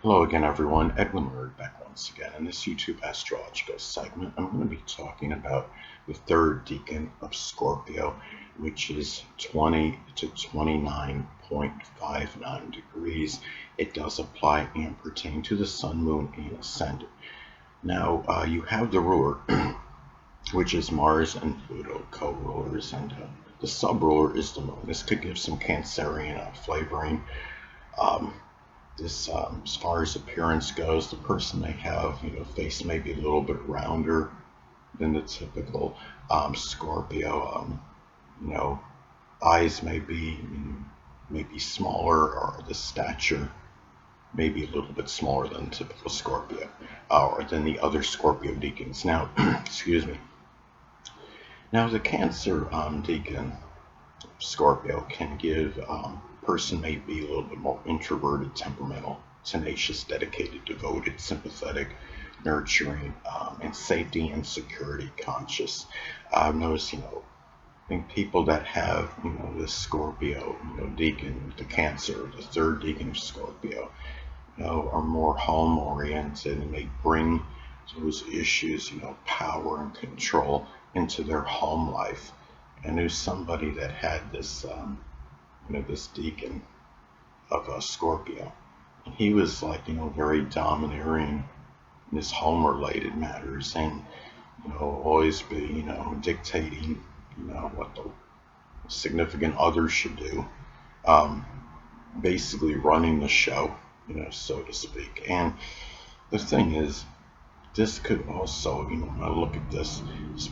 Hello again, everyone. Edwin Learnard back once again. In this YouTube astrological segment, I'm going to be talking about the third decan of Scorpio, which is 20 to 29.59 degrees. It does apply and pertain to the Sun, Moon, and Ascendant. Now, you have the ruler, which is Mars and Pluto, co-rulers, and the sub-ruler is the Moon. This could give some Cancerian flavoring. Um, as far as appearance goes, the person may have, face may be a little bit rounder than the typical Scorpio. You know, eyes may be smaller, or the stature may be a little bit smaller than typical Scorpio, or than the other Scorpio deacons. Now, excuse me. Now, the Cancer deacon Scorpio can give person may be a little bit more introverted, temperamental, tenacious, dedicated, devoted, sympathetic, nurturing, and safety and security conscious. I've noticed, I think people that have, this Scorpio, deacon, the Cancer, the third deacon of Scorpio, are more home oriented and may bring those issues, power and control into their home life. I knew somebody that had this, this deacon of Scorpio. And he was like, very domineering in his home-related matters, and always be, dictating, what the significant other should do. Um, Basically running the show, so to speak. And the thing is, this could also, when I look at this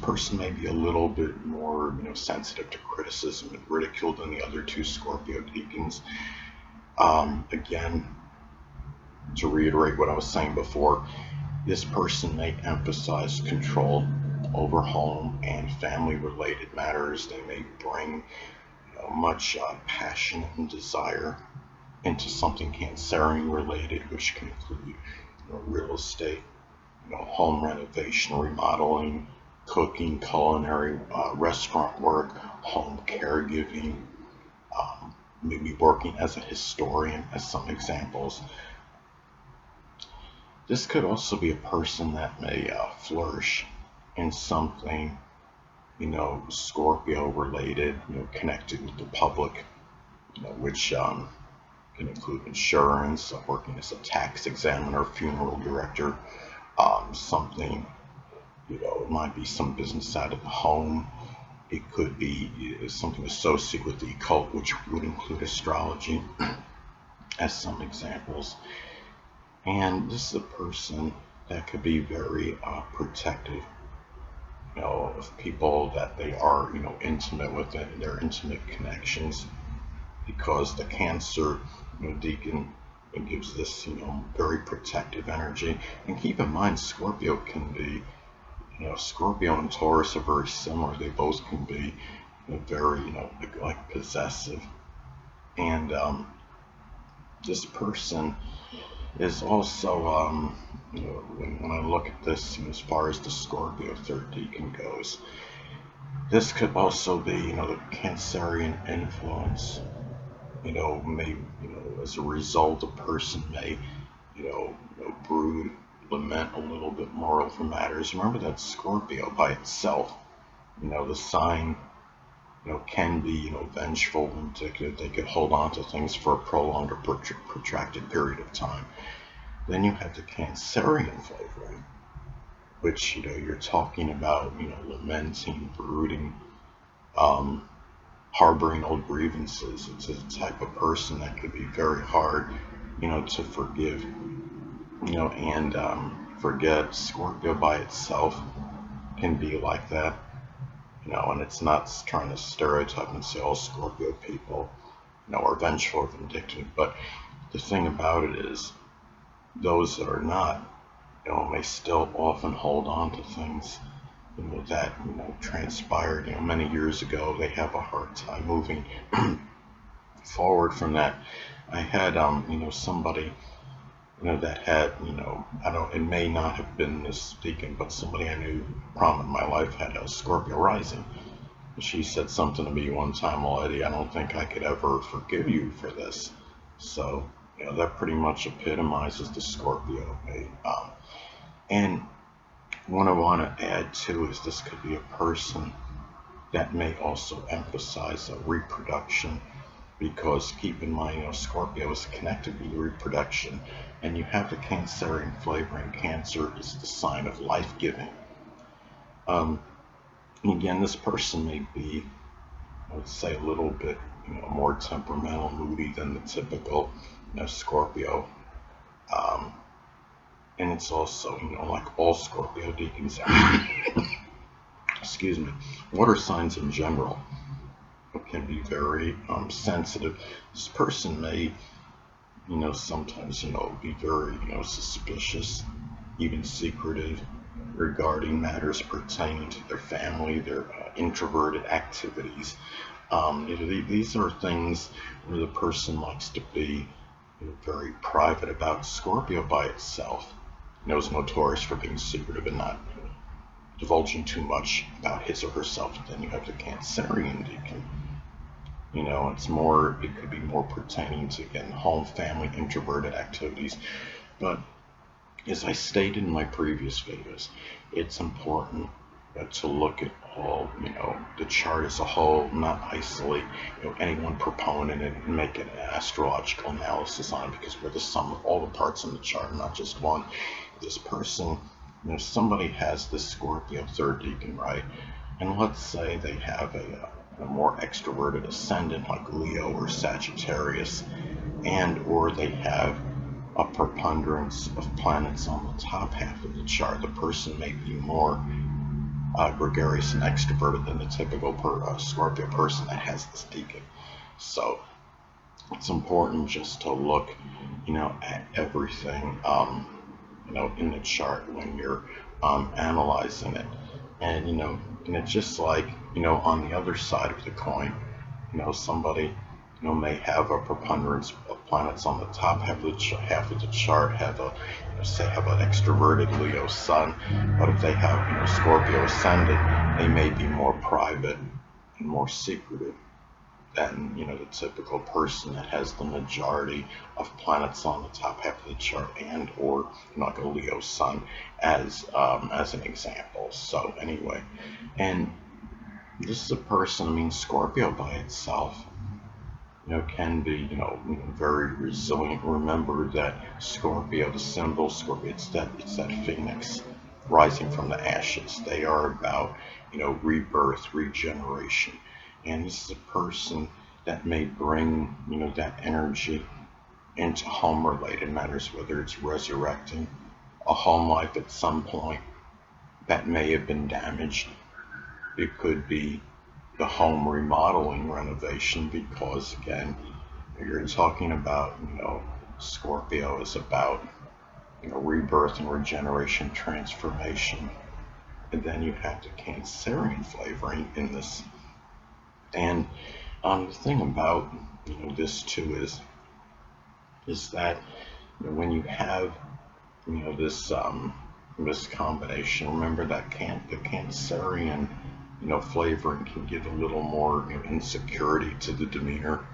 person may be a little bit more, sensitive to criticism and ridicule than the other two Scorpio deacons. Again, to reiterate what I was saying before, this person may emphasize control over home and family-related matters. They may bring, much passion and desire into something Cancerian related, which can include, real estate, home renovation, remodeling, cooking, culinary, restaurant work, home caregiving, maybe working as a historian, as some examples. This could also be a person that may flourish in something, Scorpio related, connected with the public, which can include insurance, working as a tax examiner, funeral director, something, it might be some business out of the home. It could be something associated with the occult, which would include astrology, as some examples. And this is a person that could be very protective, of people that they are, intimate with, their intimate connections, because the Cancer, deacon, it gives this, very protective energy. And keep in mind, Scorpio can be, Scorpio and Taurus are very similar. They both can be, very, like possessive. And this person is also, when I look at this, as far as the Scorpio third deacon goes, this could also be, the Cancerian influence, may, as a result, a person may, brood, lament a little bit more over matters. Remember that Scorpio by itself, the sign, can be, vengeful, vindictive. They could hold on to things for a prolonged or protracted period of time. Then you have the Cancerian flavoring, which, you're talking about, lamenting, brooding, harboring old grievances. It's a type of person that could be very hard, to forgive, and forget. Scorpio by itself can be like that, and it's not trying to stereotype and say all Scorpio people, are vengeful or vindictive. But the thing about it is, those that are not, may still often hold on to things, that, transpired, many years ago. They have a hard time moving forward from that. I had, somebody, that had, it may not have been this deacon, but somebody I knew prominent in my life had a Scorpio rising. She said something to me one time, well, Eddie, I don't think I could ever forgive you for this. So, That pretty much epitomizes the Scorpio. And what I want to add too is this could be a person that may also emphasize reproduction, because keep in mind, Scorpio is connected with reproduction, and you have the Cancerian flavoring. Cancer is the sign of life-giving. Again, this person may be, I would say, a little bit, more temperamental, moody than the typical, Scorpio. And it's also, like all Scorpio deacons, excuse me, water signs in general can be very sensitive. This person may, sometimes, be very, suspicious, even secretive regarding matters pertaining to their family, their introverted activities. These are things where the person likes to be very private about. Scorpio by itself is notorious for being secretive and not divulging too much about his or herself. Then you have the Cancerian deacon. It could be more pertaining to, again, home, family, introverted activities. But as I stated in my previous videos, it's important to look at all, the chart as a whole, not isolate, any one proponent and make an astrological analysis on it, because we're the sum of all the parts in the chart, not just one. This person, somebody has this Scorpio third deacon, right? And let's say they have a more extroverted ascendant like Leo or Sagittarius, and or they have a preponderance of planets on the top half of the chart. The person may be more gregarious and extroverted than the typical Scorpio person that has this deacon. So it's important just to look, at everything, in the chart when you're analyzing it. And, and it's just like, on the other side of the coin, somebody, may have a preponderance of planets on the top half of the chart, have have an extroverted Leo sun, but if they have, Scorpio ascendant, they may be more private and more secretive than, the typical person that has the majority of planets on the top half of the chart, and or like a Leo sun as an example. So anyway, and this is a person, Scorpio by itself, can be, very resilient. Remember that Scorpio, the symbol Scorpio, it's that phoenix rising from the ashes. They are about, rebirth, regeneration. And this is a person that may bring, that energy into home-related matters, whether it's resurrecting a home life at some point that may have been damaged. It could be the home remodeling, renovation, because again, you're talking about, Scorpio is about, rebirth and regeneration, transformation. And then you have the Cancerian flavoring in this. And the thing about, this too is that, when you have, this combination, remember that the Cancerian, flavoring can give a little more, insecurity to the demeanor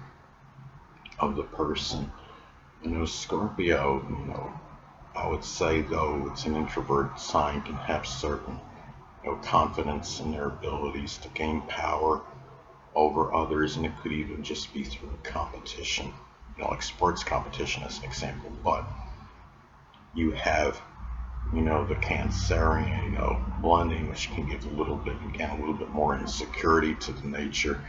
of the person. Scorpio, I would say, though it's an introvert sign, can have certain, confidence in their abilities to gain power over others, and it could even just be through competition, like sports competition as an example. But you have, the Cancerian, blending, which can give a little bit more insecurity to the nature.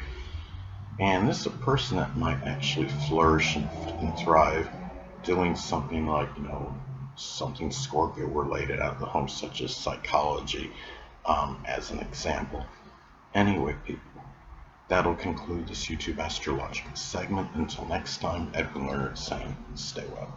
And this is a person that might actually flourish and thrive doing something like, something Scorpio related out of the home, such as psychology, as an example. Anyway, people, that'll conclude this YouTube astrological segment. Until next time, Edwin Learnard saying, stay well.